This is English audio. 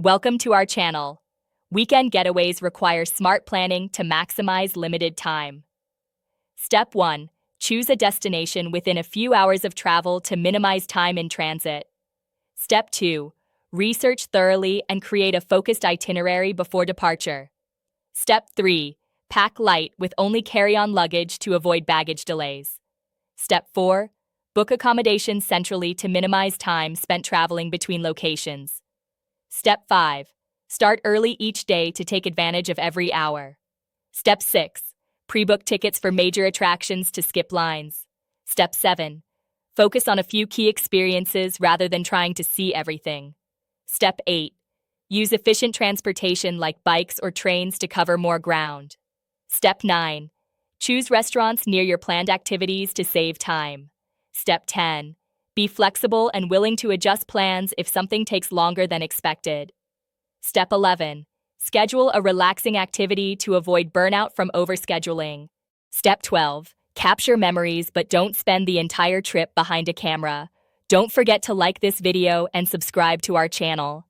Welcome to our channel. Weekend getaways require smart planning to maximize limited time. Step 1. Choose a destination within a few hours of travel to minimize time in transit. Step 2. Research thoroughly and create a focused itinerary before departure. Step 3. Pack light with only carry-on luggage to avoid baggage delays. Step 4. Book accommodations centrally to minimize time spent traveling between locations. Step 5. Start early each day to take advantage of every hour. Step 6. Pre-book tickets for major attractions to skip lines. Step 7. Focus on a few key experiences rather than trying to see everything. Step 8. Use efficient transportation like bikes or trains to cover more ground. Step 9. Choose restaurants near your planned activities to save time. Step 10. Be flexible and willing to adjust plans if something takes longer than expected. Step 11. Schedule a relaxing activity to avoid burnout from overscheduling. Step 12. Capture memories but don't spend the entire trip behind a camera. Don't forget to like this video and subscribe to our channel.